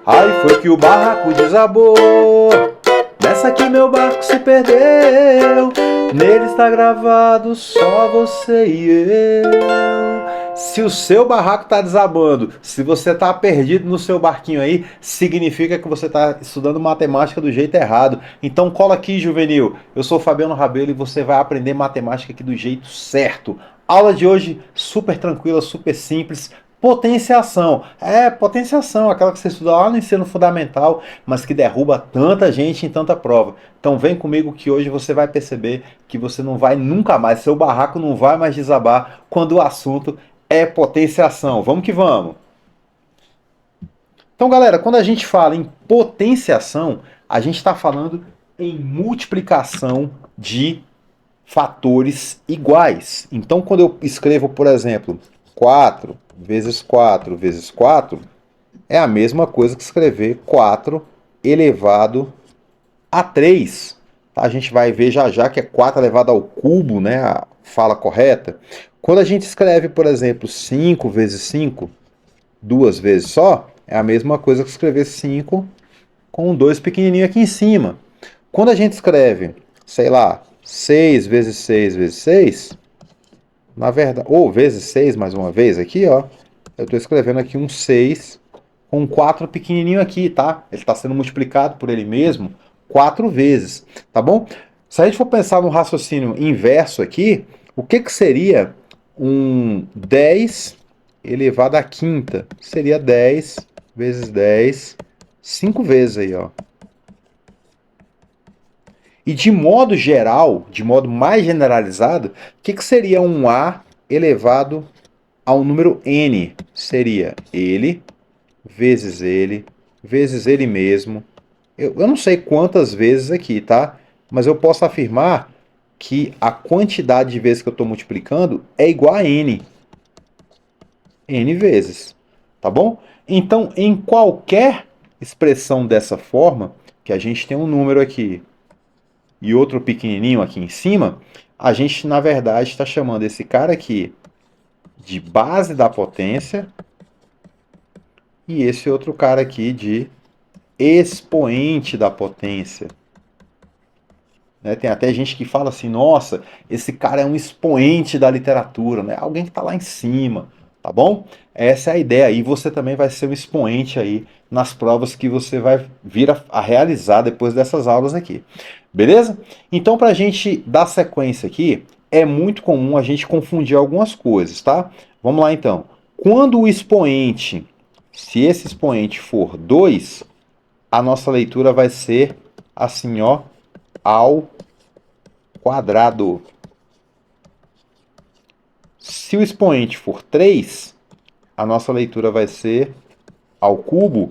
Ai, foi que o barraco desabou. Nessa que meu barco se perdeu. Nele está gravado só você e eu. Se o seu barraco está desabando, se você está perdido no seu barquinho aí, significa que você está estudando matemática do jeito errado. Então cola aqui, juvenil. Eu sou o Fabiano Rabelo e você vai aprender matemática aqui do jeito certo. Aula de hoje super tranquila, super simples. Potenciação. Potenciação, aquela que você estuda lá no ensino fundamental, mas que derruba tanta gente em tanta prova. Então vem comigo que hoje você vai perceber que você não vai nunca mais, seu barraco não vai mais desabar quando o assunto é potenciação. Vamos que vamos. Então, galera, quando a gente fala em potenciação, a gente está falando em multiplicação de fatores iguais. Então, quando eu escrevo, por exemplo, 4 vezes 4 vezes 4, é a mesma coisa que escrever 4 elevado a 3. Tá? A gente vai ver já já que é 4 elevado ao cubo, né? A fala correta. Quando a gente escreve, por exemplo, 5 vezes 5, duas vezes só, é a mesma coisa que escrever 5 com um 2 pequenininho aqui em cima. Quando a gente escreve, sei lá, 6 vezes 6 vezes 6, na verdade, ou vezes 6 mais uma vez aqui, ó, eu estou escrevendo aqui um 6 com um 4 pequenininho aqui, tá? Ele está sendo multiplicado por ele mesmo 4 vezes, tá bom? Se a gente for pensar no raciocínio inverso aqui, o que que seria um 10 elevado à quinta? Seria 10 vezes 10, 5 vezes aí, ó. E de modo geral, de modo mais generalizado, o que que seria um A elevado ao número N? Seria ele vezes ele mesmo. Eu não sei quantas vezes aqui, tá? Mas eu posso afirmar que a quantidade de vezes que eu estou multiplicando é igual a N. N vezes, tá bom? Então, em qualquer expressão dessa forma, que a gente tem um número aqui e outro pequenininho aqui em cima, a gente, na verdade, está chamando esse cara aqui de base da potência e esse outro cara aqui de expoente da potência. Né? Tem até gente que fala assim, nossa, esse cara é um expoente da literatura, né? Alguém que está lá em cima, tá bom? Essa é a ideia. E você também vai ser um expoente aí nas provas que você vai vir a realizar depois dessas aulas aqui. Beleza? Então, para a gente dar sequência aqui, é muito comum a gente confundir algumas coisas, tá? Vamos lá então. Quando o expoente, se esse expoente for 2, a nossa leitura vai ser assim, ó, ao quadrado. Se o expoente for 3, a nossa leitura vai ser ao cubo.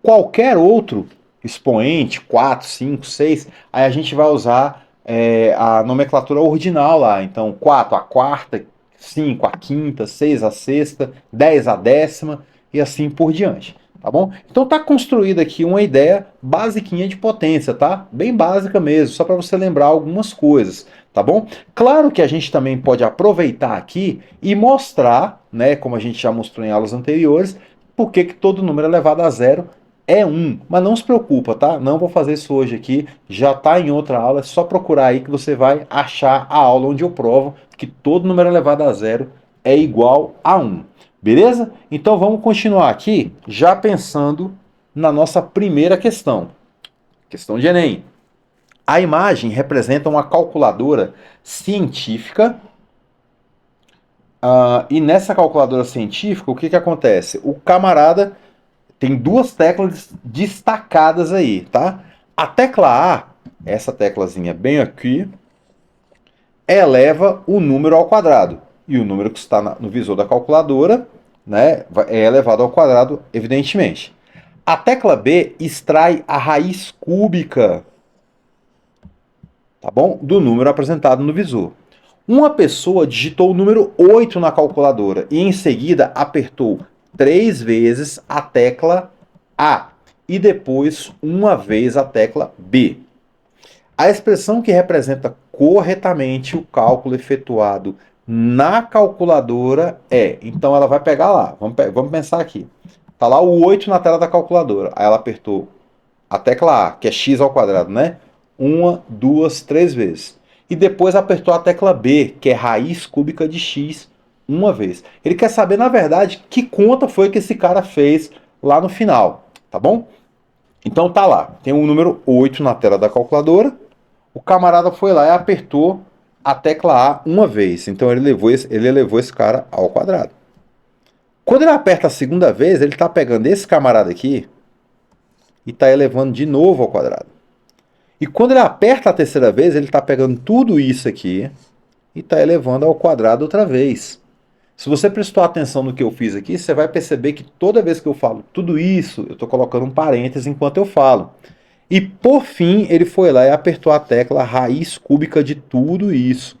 Qualquer outro expoente, 4, 5, 6, aí a gente vai usar a nomenclatura ordinal lá. Então, 4 a quarta, 5 a quinta, 6 a sexta, 10 a décima e assim por diante. Tá bom? Então tá construída aqui uma ideia basiquinha de potência, tá? Bem básica mesmo, só para você lembrar algumas coisas, tá bom? Claro que a gente também pode aproveitar aqui e mostrar, né, como a gente já mostrou em aulas anteriores, por que todo número elevado a zero é 1. Mas não se preocupa, tá? Não vou fazer isso hoje aqui, já tá em outra aula, é só procurar aí que você vai achar a aula onde eu provo que todo número elevado a zero é igual a 1. Beleza? Então vamos continuar aqui, já pensando na nossa primeira questão. Questão de Enem. A imagem representa uma calculadora científica. E nessa calculadora científica, o que acontece? O camarada tem duas teclas destacadas aí, tá? A tecla A, essa teclazinha bem aqui, eleva o número ao quadrado. E o número que está no visor da calculadora, né, é elevado ao quadrado, evidentemente. A tecla B extrai a raiz cúbica, tá bom? Do número apresentado no visor. Uma pessoa digitou o número 8 na calculadora e em seguida apertou 3 vezes a tecla A e depois uma vez a tecla B. A expressão que representa corretamente o cálculo efetuado na calculadora é, então ela vai pegar lá, vamos pensar aqui, Tá lá o 8 na tela da calculadora. Aí ela apertou a tecla A, que é x ao quadrado, né? Uma, duas, três vezes. E depois apertou a tecla B, que é raiz cúbica de x, uma vez. Ele quer saber, na verdade, que conta foi que esse cara fez lá no final, tá bom? Então tá lá, tem o número 8 na tela da calculadora. O camarada foi lá e apertou a tecla A uma vez. Então ele elevou esse cara ao quadrado. Quando ele aperta a segunda vez, ele está pegando esse camarada aqui e está elevando de novo ao quadrado. E quando ele aperta a terceira vez, ele está pegando tudo isso aqui e está elevando ao quadrado outra vez. Se você prestou atenção no que eu fiz aqui, você vai perceber que toda vez que eu falo tudo isso, eu estou colocando um parêntese enquanto eu falo. E por fim, ele foi lá e apertou a tecla raiz cúbica de tudo isso.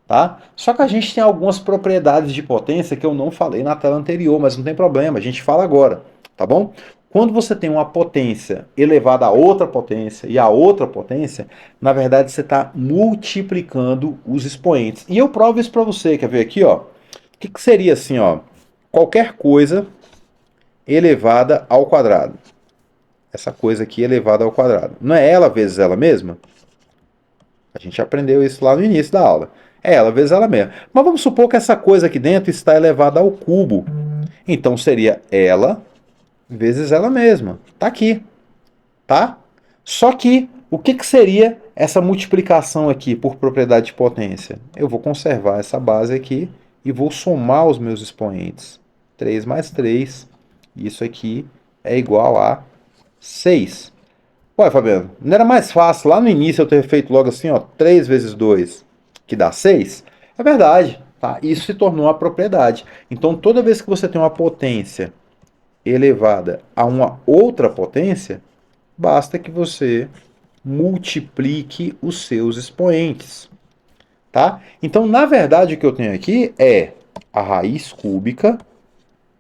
Tá? Só que a gente tem algumas propriedades de potência que eu não falei na tela anterior, mas não tem problema, a gente fala agora, tá bom? Quando você tem uma potência elevada a outra potência e a outra potência, na verdade você está multiplicando os expoentes. E eu provo isso para você, quer ver aqui, ó? O que seria assim, ó? Qualquer coisa elevada ao quadrado. Essa coisa aqui elevada ao quadrado. Não é ela vezes ela mesma? A gente aprendeu isso lá no início da aula. É ela vezes ela mesma. Mas vamos supor que essa coisa aqui dentro está elevada ao cubo. Então seria ela vezes ela mesma. Tá aqui. Tá? Só que o que seria essa multiplicação aqui por propriedade de potência? Eu vou conservar essa base aqui e vou somar os meus expoentes. 3 mais 3. Isso aqui é igual a 6. Ué, Fabiano, não era mais fácil lá no início eu ter feito logo assim, ó, 3 vezes 2, que dá 6? É verdade, tá? Isso se tornou uma propriedade. Então, toda vez que você tem uma potência elevada a uma outra potência, basta que você multiplique os seus expoentes, tá? Então, na verdade, o que eu tenho aqui é a raiz cúbica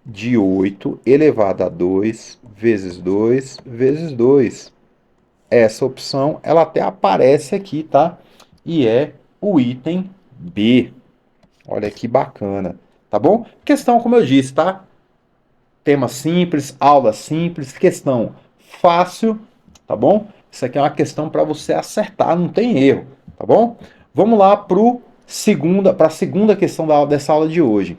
de 8 elevado a 2 vezes 2 vezes 2. Essa opção, ela até aparece aqui, tá? E é o item B. Olha que bacana, tá bom? Questão, como eu disse, tá? Tema simples, aula simples, questão fácil, tá bom? Isso aqui é uma questão para você acertar, não tem erro, tá bom? Vamos lá para a segunda questão dessa aula de hoje.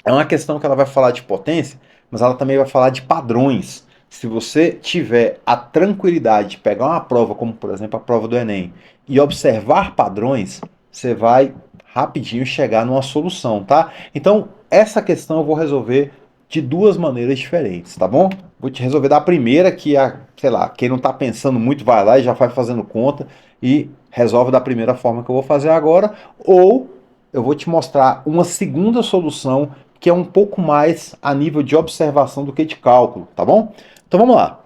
É uma questão que ela vai falar de potência, mas ela também vai falar de padrões. Se você tiver a tranquilidade de pegar uma prova, como por exemplo a prova do Enem, e observar padrões, você vai rapidinho chegar numa solução, tá? Então, essa questão eu vou resolver de duas maneiras diferentes, tá bom? Vou te resolver da primeira, que é, sei lá, quem não está pensando muito vai lá e já vai fazendo conta e resolve da primeira forma que eu vou fazer agora, ou eu vou te mostrar uma segunda solução que é um pouco mais a nível de observação do que de cálculo, tá bom? Então vamos lá.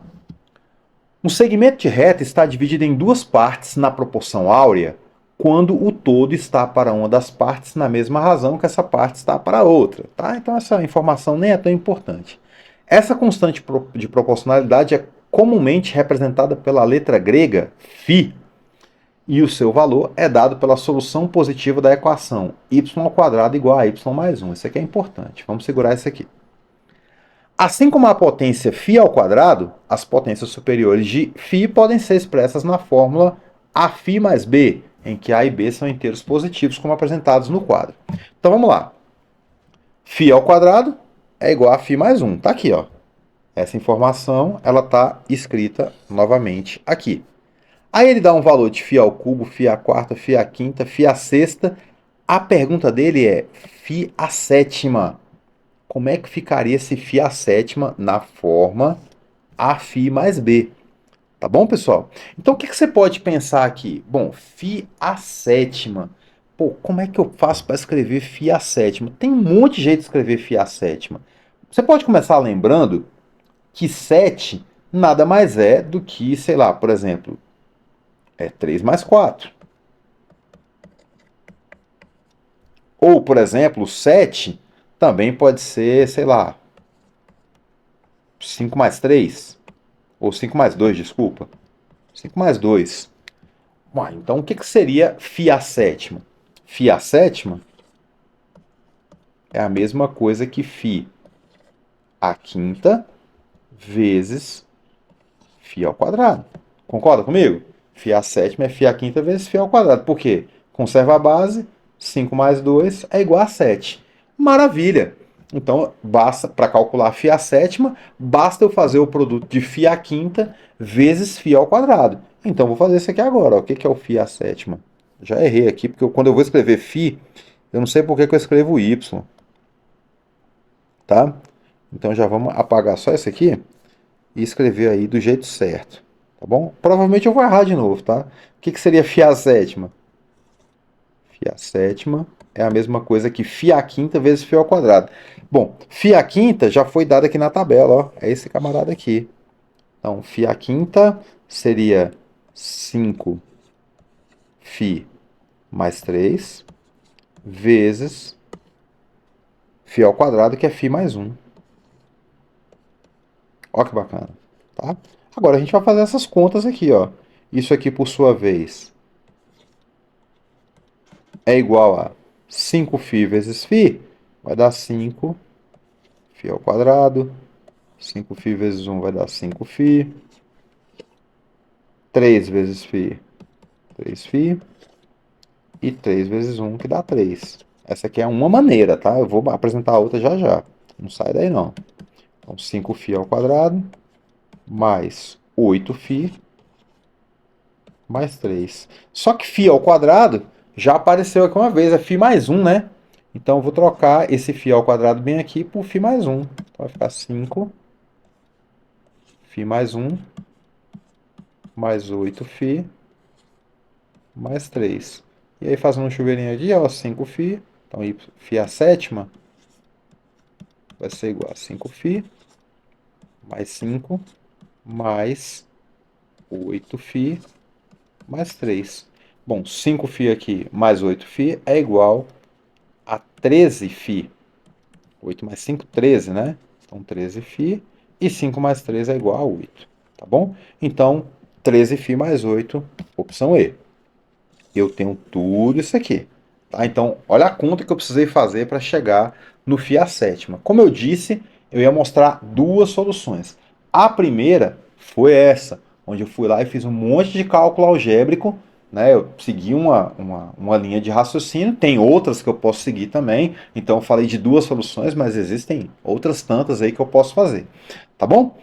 Um segmento de reta está dividido em duas partes na proporção áurea quando o todo está para uma das partes na mesma razão que essa parte está para a outra, tá? Então essa informação nem é tão importante. Essa constante de proporcionalidade é comumente representada pela letra grega φ, e o seu valor é dado pela solução positiva da equação y² igual a y mais 1. Isso aqui é importante. Vamos segurar isso aqui. Assim como a potência φ², as potências superiores de φ podem ser expressas na fórmula Aφ mais B, em que A e B são inteiros positivos, como apresentados no quadro. Então vamos lá. φ² é igual a φ mais 1. Está aqui, ó. Essa informação ela está escrita novamente aqui. Aí ele dá um valor de φ², φ², φ², φ². A pergunta dele é φ². Como é que ficaria esse φ² na forma Aφ mais B? Tá bom, pessoal? Então, o que você pode pensar aqui? Bom, φ². Pô, como é que eu faço para escrever φ²? Tem um monte de jeito de escrever φ². Você pode começar lembrando que 7 nada mais é do que, sei lá, por exemplo, é 3 mais 4. Ou, por exemplo, 7 também pode ser, sei lá, 5 mais 3. Ou 5 mais 2, desculpa. 5 mais 2. Uai, então o que seria φ²? φ² é a mesma coisa que φ² vezes φ ao quadrado. Concorda comigo? Φ a sétima é φ a quinta vezes φ ao quadrado. Por quê? Conserva a base, 5 mais 2 é igual a 7. Maravilha! Então, basta para calcular φ a sétima, basta eu fazer o produto de φ a quinta vezes φ ao quadrado. Então, vou fazer isso aqui agora. Ó. O que é o φ a sétima? Já errei aqui, porque quando eu vou escrever φ, eu não sei por que eu escrevo y. Tá? Então, já vamos apagar só isso aqui e escrever aí do jeito certo. Tá bom? Provavelmente eu vou errar de novo, tá? O que seria φ a sétima? Φ a sétima é a mesma coisa que φ a quinta vezes φ ao quadrado. Bom, φ a quinta já foi dado aqui na tabela, ó. É esse camarada aqui. Então, φ a quinta seria 5φ mais 3 vezes φ ao quadrado, que é φ mais 1. Ó que bacana, tá? Agora a gente vai fazer essas contas aqui, ó. Isso aqui, por sua vez, é igual a 5φ vezes φ, vai dar 5φ ao quadrado. 5φ vezes 1 vai dar 5φ. 3 vezes φ, 3φ. E 3 vezes 1, que dá 3. Essa aqui é uma maneira, tá? Eu vou apresentar a outra já já. Não sai daí, não. Então, 5φ ao quadrado, mais 8φ, mais 3. Só que φ ao quadrado já apareceu aqui uma vez, é φ mais 1, né? Então, eu vou trocar esse φ ao quadrado bem aqui por φ mais 1. Então, vai ficar 5φ mais 1, mais 8φ, mais 3. E aí, fazendo um chuveirinho aqui, ó, 5φ. Então, φ a sétima vai ser igual a 5φ, mais 5, mais 8φ, mais 3. Bom, 5φ aqui mais 8φ é igual a 13φ. 8 mais 5, 13, né? Então, 13φ. E 5 mais 3 é igual a 8. Tá bom? Então, 13φ mais 8, opção E. Eu tenho tudo isso aqui. Tá? Então, olha a conta que eu precisei fazer para chegar no φ a sétima. Como eu disse, eu ia mostrar duas soluções. A primeira foi essa, onde eu fui lá e fiz um monte de cálculo algébrico. Né? Eu segui uma linha de raciocínio. Tem outras que eu posso seguir também. Então, eu falei de duas soluções, mas existem outras tantas aí que eu posso fazer. Tá bom?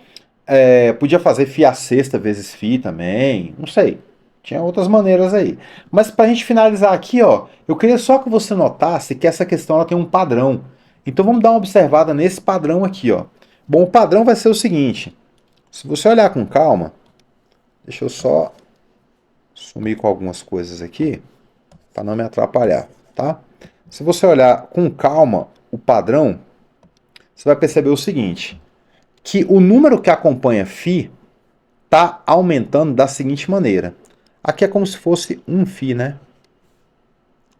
Podia fazer φ a sexta vezes φ também. Não sei. Tinha outras maneiras aí. Mas para a gente finalizar aqui, ó, eu queria só que você notasse que essa questão ela tem um padrão. Então vamos dar uma observada nesse padrão aqui, ó. Bom, o padrão vai ser o seguinte. Se você olhar com calma, deixa eu só sumir com algumas coisas aqui, para não me atrapalhar, tá? Se você olhar com calma o padrão, você vai perceber o seguinte, que o número que acompanha φ está aumentando da seguinte maneira. Aqui é como se fosse um φ, né?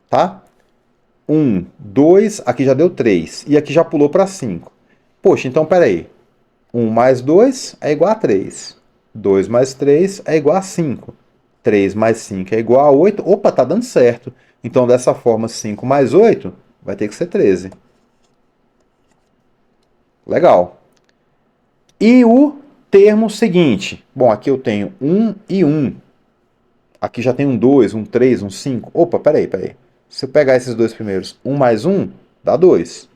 Tá? 1, 2, aqui já deu 3. E aqui já pulou para 5. Poxa, então peraí. 1 mais 2 é igual a 3. 2 mais 3 é igual a 5. 3 mais 5 é igual a 8. Opa, tá dando certo. Então, dessa forma, 5 mais 8 vai ter que ser 13. Legal. E o termo seguinte? Bom, aqui eu tenho 1 e 1. Aqui já tem um 2, um 3, um 5. Opa, peraí. Se eu pegar esses dois primeiros, 1 mais 1 dá 2.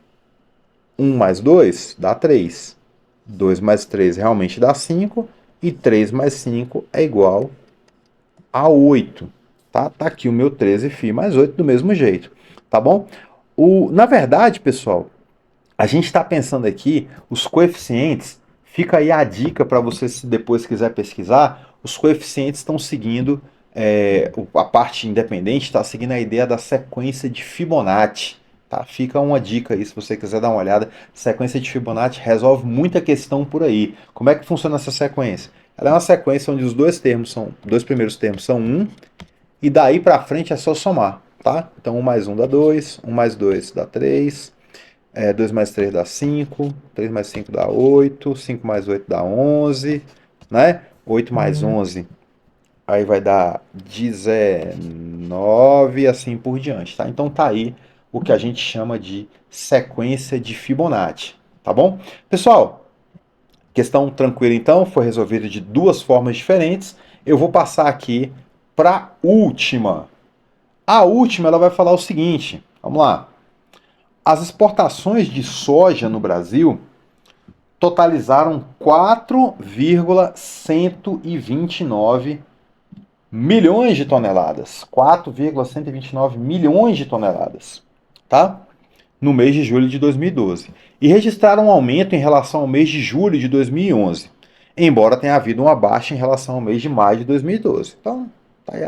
1 mais 2 dá 3. 2 mais 3 realmente dá 5. E 3 mais 5 é igual a 8. Tá aqui o meu 13φ mais 8 do mesmo jeito. Tá bom? Na verdade, pessoal, a gente está pensando aqui, os coeficientes, fica aí a dica para você, se depois quiser pesquisar, os coeficientes estão seguindo, a parte independente está seguindo a ideia da sequência de Fibonacci. Tá? Fica uma dica aí, se você quiser dar uma olhada. Sequência de Fibonacci resolve muita questão por aí. Como é que funciona essa sequência? Ela é uma sequência onde os dois primeiros termos são 1, e daí para frente é só somar. Tá? Então 1 mais 1 dá 2, 1 mais 2 dá 3, 2 mais 3 dá 5, 3 mais 5 dá 8, 5 mais 8 dá 11, né? 8 mais 11, aí vai dar 19 e assim por diante, tá? Então tá aí o que a gente chama de sequência de Fibonacci, tá bom? Pessoal, Questão tranquila, então, foi resolvida de duas formas diferentes. Eu vou passar aqui para a última. A última ela vai falar o seguinte, vamos lá. As exportações de soja no Brasil totalizaram 4,129 milhões de toneladas. 4,129 milhões de toneladas, tá? No mês de julho de 2012. E registraram um aumento em relação ao mês de julho de 2011, embora tenha havido uma baixa em relação ao mês de maio de 2012. Então, tá aí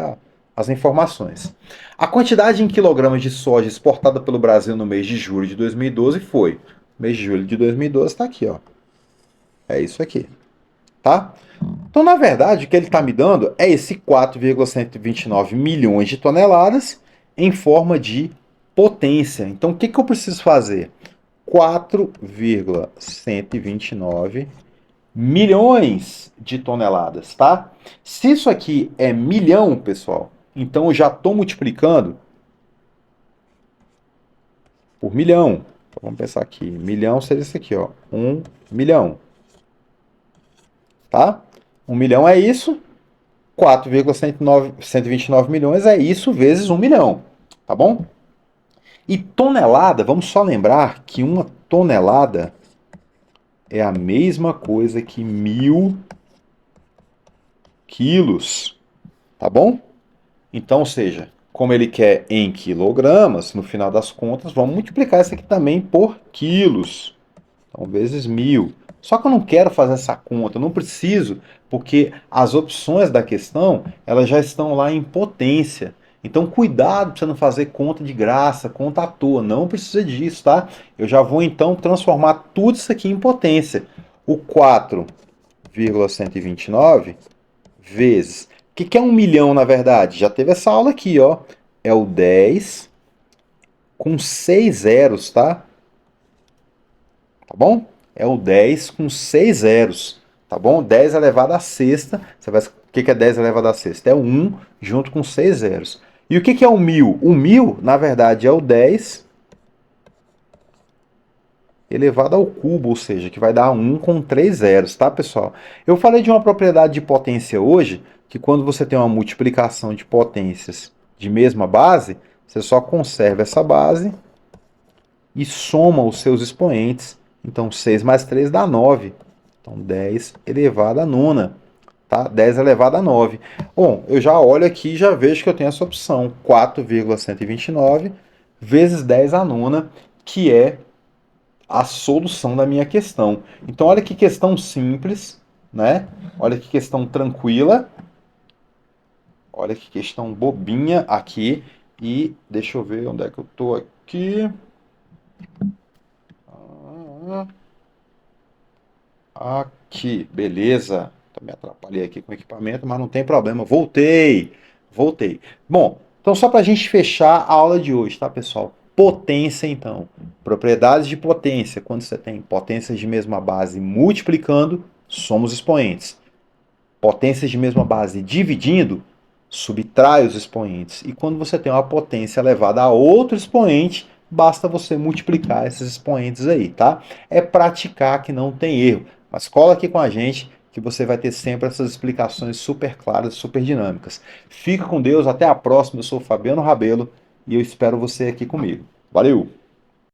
as informações. A quantidade em quilogramas de soja exportada pelo Brasil no mês de julho de 2012 foi. Mês de julho de 2012 está aqui, ó. É isso aqui, tá? Então, na verdade, o que ele está me dando é esse 4,129 milhões de toneladas em forma de potência. Então, o que eu preciso fazer? 4,129 milhões de toneladas, tá? Se isso aqui é milhão, pessoal, então eu já estou multiplicando por milhão. Então, vamos pensar aqui. Milhão seria isso aqui, ó. 1 milhão. Tá? 1 milhão é isso. 4,129 milhões é isso vezes 1 milhão. Tá bom? E tonelada, vamos só lembrar que uma tonelada é a mesma coisa que 1.000 quilos. Tá bom? Então, ou seja, como ele quer em quilogramas, no final das contas, vamos multiplicar isso aqui também por quilos. Então, vezes 1.000. Só que eu não quero fazer essa conta, eu não preciso, porque as opções da questão, elas já estão lá em potência. Então, cuidado para você não fazer conta de graça, conta à toa. Não precisa disso, tá? Eu já vou, então, transformar tudo isso aqui em potência. O 4,129 vezes... O que é 1 milhão, na verdade? Já teve essa aula aqui, ó. É o 10 com 6 zeros, tá? Tá bom? É o 10 com 6 zeros, tá bom? 10 elevado à sexta, você vai... o que é 10 elevado à sexta? É o 1 junto com 6 zeros. E o que é o 1.000? O 1.000, na verdade, é o 10 elevado ao cubo, ou seja, que vai dar 1 com 3 zeros, tá, pessoal? Eu falei de uma propriedade de potência hoje, que quando você tem uma multiplicação de potências de mesma base, você só conserva essa base e soma os seus expoentes. Então, 6 mais 3 dá 9. Então, 10 elevado a nona. Tá? 10 elevado a 9. Bom, eu já olho aqui e já vejo que eu tenho essa opção. 4,129 vezes 10 a nona, que é a solução da minha questão. Então, olha que questão simples, né? Olha que questão tranquila. Olha que questão bobinha aqui. E deixa eu ver onde é que eu estou aqui. Aqui, beleza. Me atrapalhei aqui com o equipamento, mas não tem problema. Voltei. Bom, então só para a gente fechar a aula de hoje, tá, pessoal? Potência, então. Propriedades de potência. Quando você tem potências de mesma base multiplicando, somos expoentes. Potências de mesma base dividindo, subtrai os expoentes. E quando você tem uma potência elevada a outro expoente, basta você multiplicar esses expoentes aí, tá? É praticar que não tem erro. Mas cola aqui com a gente que você vai ter sempre essas explicações super claras, super dinâmicas. Fica com Deus, até a próxima. Eu sou o Fabiano Rabelo e eu espero você aqui comigo. Valeu!